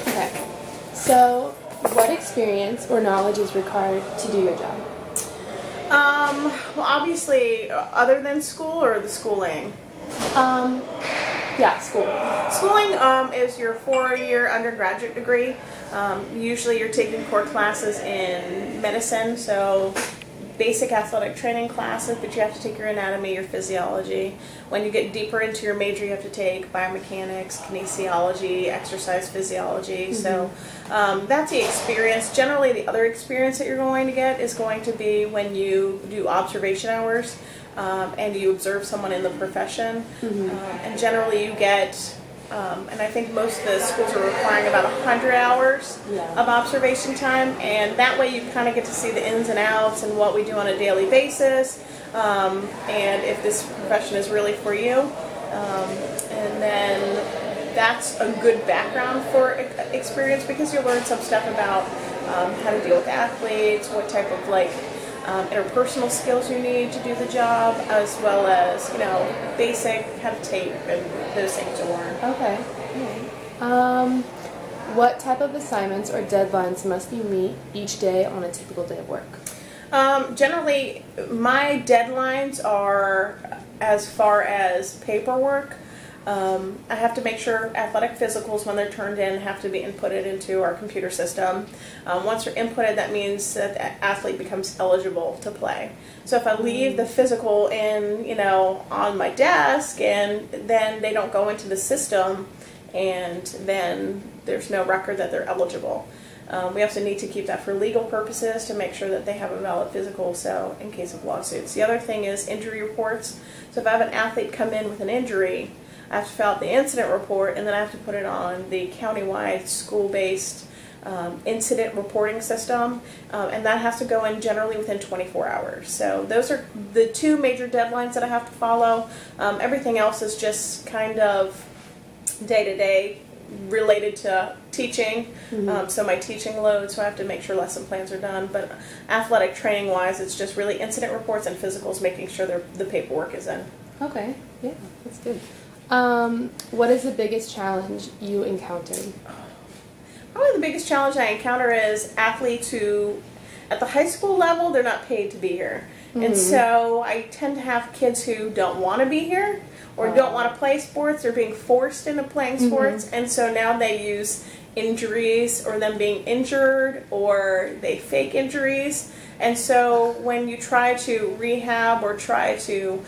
Okay. So, what experience or knowledge is required to do your job? Well, obviously, other than school or the schooling? Yeah, school. Schooling is your 4-year undergraduate degree. Usually you're taking core classes in medicine, so basic athletic training classes, but you have to take your anatomy, your physiology. When you get deeper into your major, you have to take biomechanics, kinesiology, exercise physiology. Mm-hmm. So that's the experience. Generally, the other experience that you're going to get is going to be when you do observation hours and you observe someone in the profession. Mm-hmm. And generally, you get and I think most of the schools are requiring about 100 hours of observation time, and that way you kind of get to see the ins and outs and what we do on a daily basis, and if this profession is really for you. And then that's a good background for experience, because you'll learn some stuff about how to deal with athletes, what type of interpersonal skills you need to do the job, as well as, basic how to tape and those things to learn. Okay. What type of assignments or deadlines must you meet each day on a typical day of work? Generally, my deadlines are as far as paperwork. I have to make sure athletic physicals, when they're turned in, have to be inputted into our computer system. Once they're inputted, that means that the athlete becomes eligible to play. So if I leave the physical on my desk, and then they don't go into the system, and then there's no record that they're eligible. We also need to keep that for legal purposes, to make sure that they have a valid physical, so in case of lawsuits. The other thing is injury reports. So if I have an athlete come in with an injury, I have to fill out the incident report, and then I have to put it on the countywide school-based incident reporting system, and that has to go in generally within 24 hours. So those are the two major deadlines that I have to follow. Everything else is just kind of day-to-day related to teaching. So my teaching load, so I have to make sure lesson plans are done. But athletic training-wise, it's just really incident reports and physicals, making sure the paperwork is in. Okay, yeah, that's good. What is the biggest challenge you encountered? Probably the biggest challenge I encounter is athletes who, at the high school level, they're not paid to be here. And so I tend to have kids who don't want to be here, or don't want to play sports. They're being forced into playing sports, and so now they use injuries, or them being injured, or they fake injuries. And so when you try to rehab or try to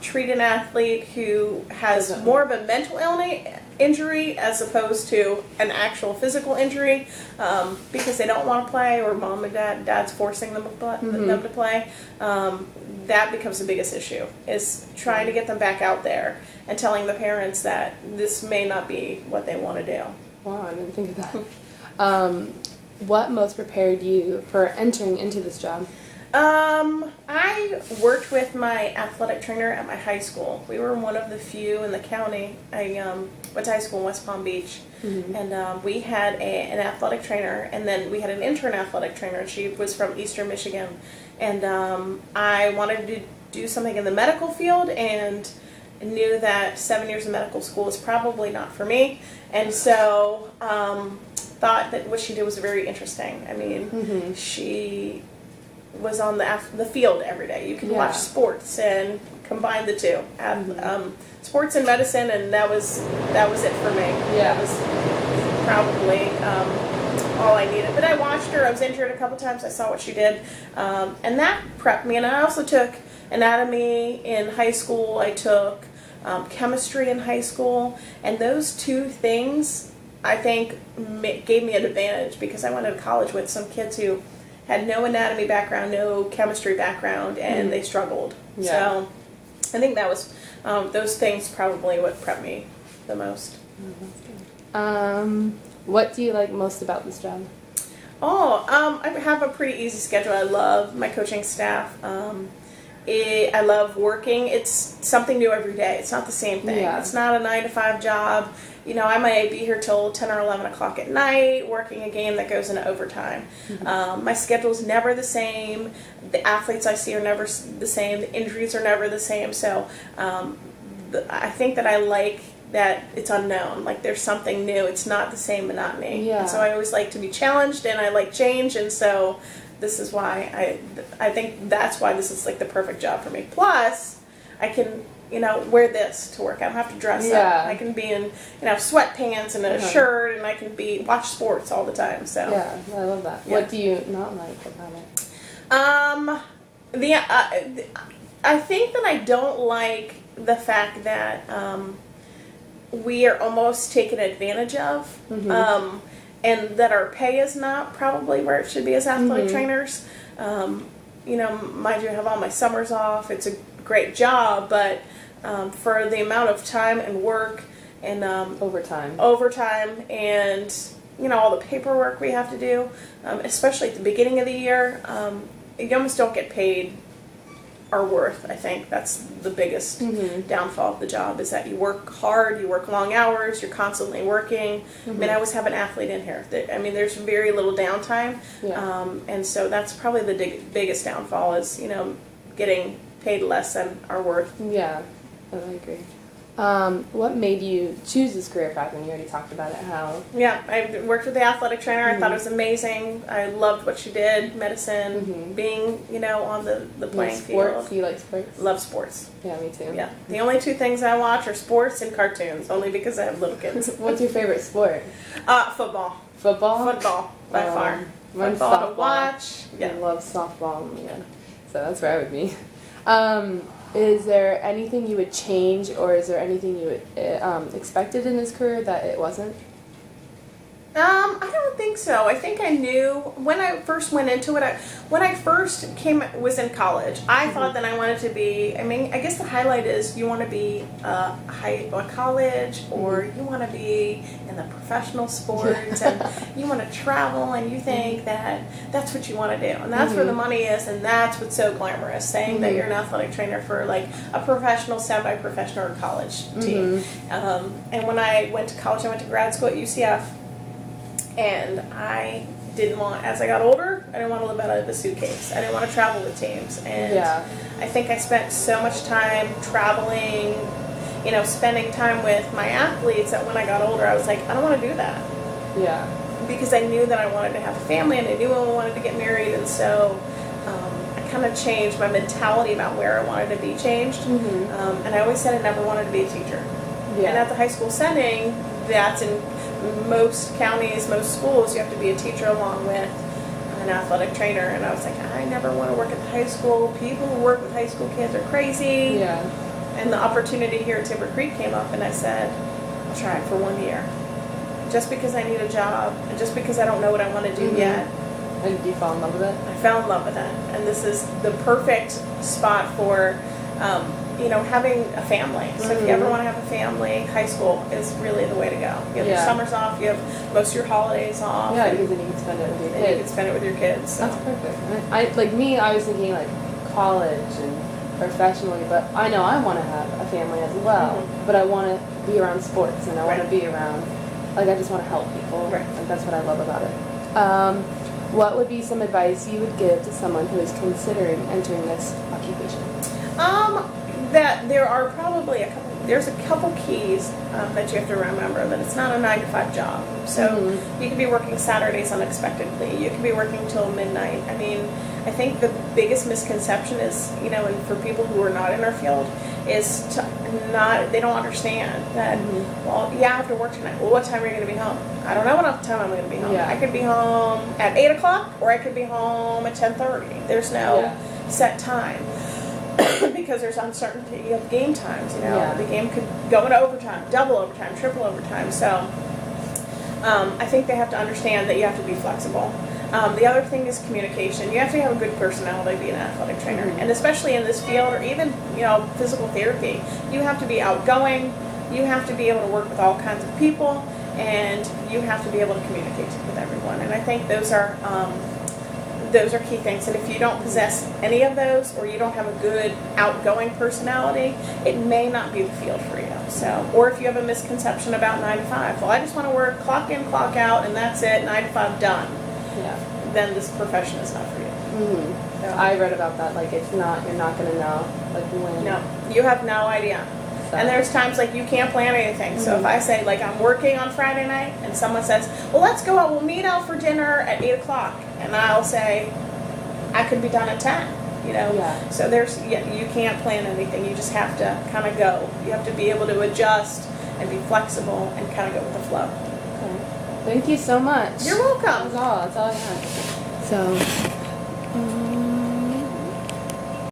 treat an athlete who has more of a mental injury as opposed to an actual physical injury, because they don't want to play, or mom and dad's forcing them to play, that becomes the biggest issue, is trying to get them back out there and telling the parents that this may not be what they want to do. Wow, I didn't think of that. What most prepared you for entering into this job? I worked with my athletic trainer at my high school. We were one of the few in the county. I went to high school in West Palm Beach, and we had an athletic trainer, and then we had an intern athletic trainer, and she was from Eastern Michigan. And I wanted to do something in the medical field, and knew that 7 years of medical school is probably not for me, and so thought that what she did was very interesting. I mean, she was on the field every day. You could watch sports and combine the two. Sports and medicine, and that was it for me. That was probably all I needed. But I watched her. I was injured a couple times. I saw what she did, and that prepped me. And I also took anatomy in high school. I took chemistry in high school, and those two things, I think, gave me an advantage, because I went to college with some kids who had no anatomy background, no chemistry background, and they struggled. So I think that was those things probably what prepped me the most. What do you like most about this job? I have a pretty easy schedule. I love my coaching staff. I love working. It's something new every day. It's not the same thing. It's not a 9-to-5 job. I might be here till 10 or 11 o'clock at night working a game that goes into overtime. My schedule's never the same. The athletes I see are never the same. The injuries are never the same. So I think that I like that it's unknown. Like there's something new. It's not the same monotony. Yeah. And so I always like to be challenged, and I like change, and so this is why I think that's why this is like the perfect job for me. Plus, I can, wear this to work. I don't have to dress up. I can be in, sweatpants and a shirt, and I can watch sports all the time. So yeah, I love that. Yeah. What do you not like about it? I think that I don't like the fact that we are almost taken advantage of, and that our pay is not probably where it should be as athletic trainers. Mind you, I have all my summers off. It's a great job, but for the amount of time and work and overtime and all the paperwork we have to do, especially at the beginning of the year, you almost don't get paid our worth. I think that's the biggest downfall of the job, is that you work hard, you work long hours, you're constantly working. I mean, I always have an athlete in here. There's very little downtime, and so that's probably the biggest downfall is, getting paid less than our worth. Yeah, I agree. What made you choose this career path? And you already talked about it. How? Yeah, I worked with the athletic trainer. I thought it was amazing. I loved what she did, medicine, being, on the playing field. You like sports? Love sports. Yeah, me too. Yeah. The only two things I watch are sports and cartoons, only because I have little kids. What's your favorite sport? Football. Football? Football, by far. Mine's Football softball. to watch. Yeah. I love softball. Yeah. So that's where I would be. Is there anything you would change, or is there anything you would, expected in this career that it wasn't? I don't think so. I think I knew when I first went into it. When I first was in college, I thought that I wanted to be. I mean, I guess the highlight is you want to be a college, or you want to be in the professional sports, and you want to travel, and you think that that's what you want to do, and that's where the money is, and that's what's so glamorous. Saying that you're an athletic trainer for like a professional, semi-professional, or college team. And when I went to college, I went to grad school at UCF. And I didn't want, as I got older, I didn't want to live out of a suitcase. I didn't want to travel with teams. And I think I spent so much time traveling, spending time with my athletes, that when I got older, I was like, I don't want to do that. Yeah. Because I knew that I wanted to have a family, and I knew I wanted to get married. And so I kind of changed my mentality about where I wanted to be changed. And I always said I never wanted to be a teacher. Yeah. And at the high school setting, that's in most counties, most schools, you have to be a teacher along with an athletic trainer. And I was like, I never want to work at the high school. People who work with high school kids are crazy. Yeah. And the opportunity here at Timber Creek came up, and I said, I'll try it for 1 year. Just because I need a job, and just because I don't know what I want to do yet. And did you fall in love with it? I fell in love with it. And this is the perfect spot for having a family. So if you ever want to have a family, high school is really the way to go. You have your summers off, you have most of your holidays off. Yeah, because then you can spend it with your kids. You can spend it with your kids. So. That's perfect. I was thinking like college and professionally, but I know I want to have a family as well. But I want to be around sports, and I want to be around, I just want to help people. Right. Like, that's what I love about it. What would be some advice you would give to someone who is considering entering this occupation? That there are probably there's a couple keys that you have to remember, that it's not a 9-to-5 job. So you could be working Saturdays unexpectedly. You could be working till midnight. I mean, I think the biggest misconception is, and for people who are not in our field, is they don't understand that, well, I have to work tonight. Well, what time are you going to be home? I don't know what time I'm going to be home. Yeah. I could be home at 8 o'clock, or I could be home at 10:30. There's no set time. Because there's uncertainty of game times, the game could go into overtime, double overtime, triple overtime. So I think they have to understand that you have to be flexible. The other thing is communication. You have to have a good personality to be an athletic trainer, and especially in this field, or even physical therapy, you have to be outgoing. You have to be able to work with all kinds of people, and you have to be able to communicate with everyone. And I think those are key things. And if you don't possess any of those, or you don't have a good outgoing personality, it may not be the field for you. So, or if you have a misconception about 9 to 5, well, I just want to work clock in, clock out, and that's it, 9 to 5, done. Yeah. Then this profession is not for you. So I read about that. Like, you're not going to know, when. No, you have no idea. stuff. And there's times like you can't plan anything. So if I say like I'm working on Friday night and someone says, well, let's go out, we'll meet out for dinner at 8 o'clock. And I'll say, I could be done at 10, you know. Yeah. So you can't plan anything. You just have to kind of go. You have to be able to adjust and be flexible and kind of go with the flow. Okay. Thank you so much. You're welcome. That's all I had. So